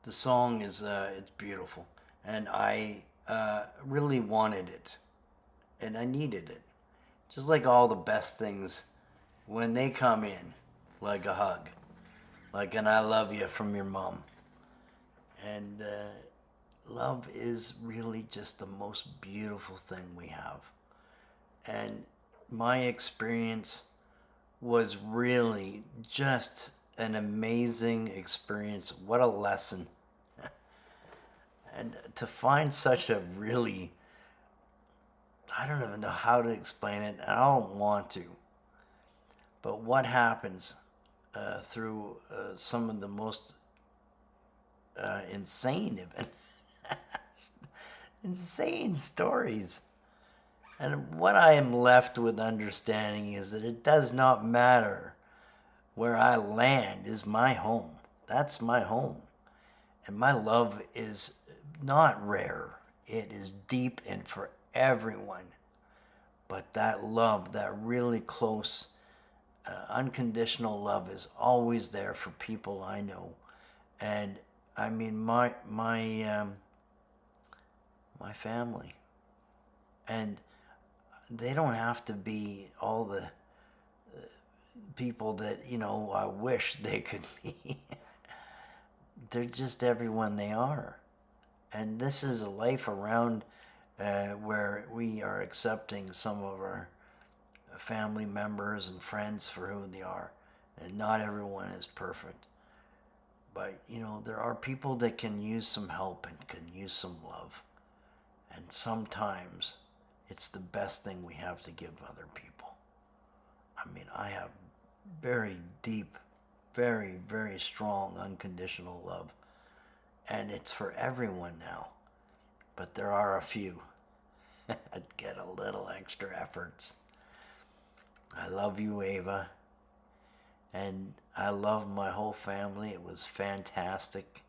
The song is it's beautiful, and I really wanted it, and I needed it. Just like all the best things, when they come in, like a hug, like an "I love you" from your mom, and love is really just the most beautiful thing we have. And my experience was really just an amazing experience. What a lesson. And to find such a really, I don't even know how to explain it, and I don't want to, but what happens through some of the most insane, even insane stories. And what I am left with understanding is that it does not matter where I land is my home. That's my home. And my love is not rare. It is deep and for everyone. But that love, that really close, unconditional love is always there for people I know. And I mean, my family. And they don't have to be all the people that, I wish they could be. They're just everyone they are. And this is a life around where we are accepting some of our family members and friends for who they are. And not everyone is perfect. But, there are people that can use some help and can use some love. And sometimes it's the best thing we have to give other people. I mean, I have very deep, very, very strong unconditional love. And it's for everyone now. But there are a few that get a little extra efforts. I love you, Ava. And I love my whole family. It was fantastic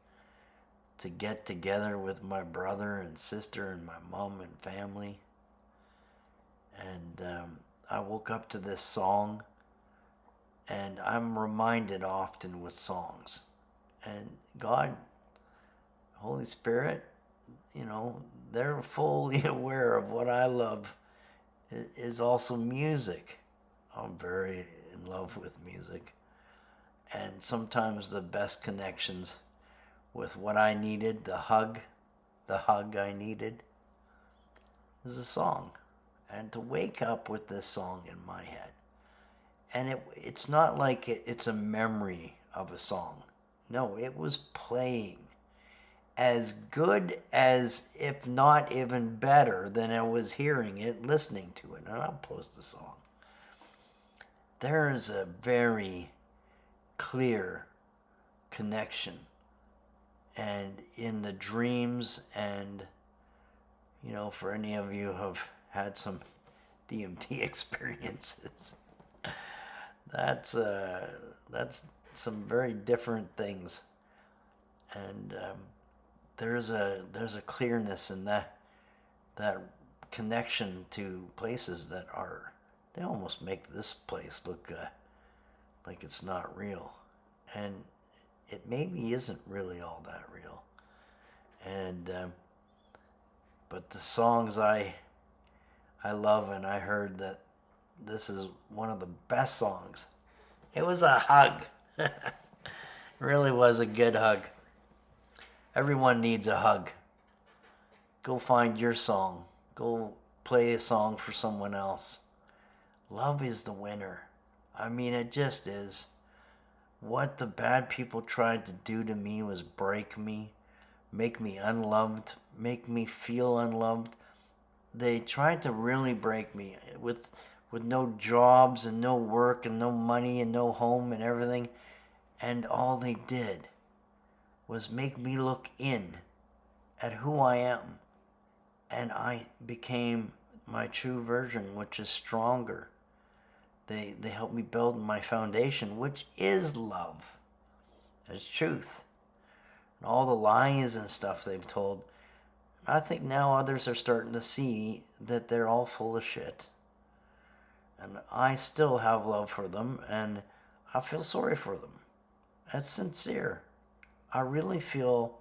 to get together with my brother and sister and my mom and family. And I woke up to this song, and I'm reminded often with songs. And God, Holy Spirit, they're fully aware of what I love is also music. I'm very in love with music. And sometimes the best connections with what I needed, the hug I needed, is a song. And to wake up with this song in my head. And it's not like it's a memory of a song. No, it was playing as good as, if not even better than I was hearing it, listening to it. And I'll post the song. There is a very clear connection. And in the dreams, and, for any of you who have had some DMT experiences, that's some very different things. And there's a clearness in that connection to places that they almost make this place look like it's not real, and it maybe isn't really all that real. And but the songs I love, and I heard that this is one of the best songs. It was a hug. It really was a good hug. Everyone needs a hug. Go find your song. Go play a song for someone else. Love is the winner. I mean, it just is. What the bad people tried to do to me was break me, make me unloved, make me feel unloved. They tried to really break me with no jobs and no work and no money and no home and everything. And all they did was make me look in at who I am. And I became my true version, which is stronger. They helped me build my foundation, which is love, as truth. And all the lies and stuff they've told, I think now others are starting to see that they're all full of shit. And I still have love for them, and I feel sorry for them. That's sincere. I really feel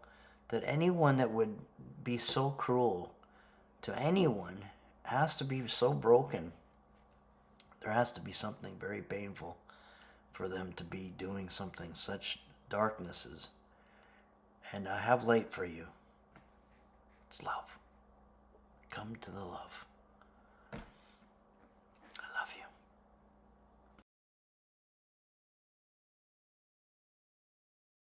that anyone that would be so cruel to anyone has to be so broken. There has to be something very painful for them to be doing something such darknesses. And I have light for you. It's love. Come to the love.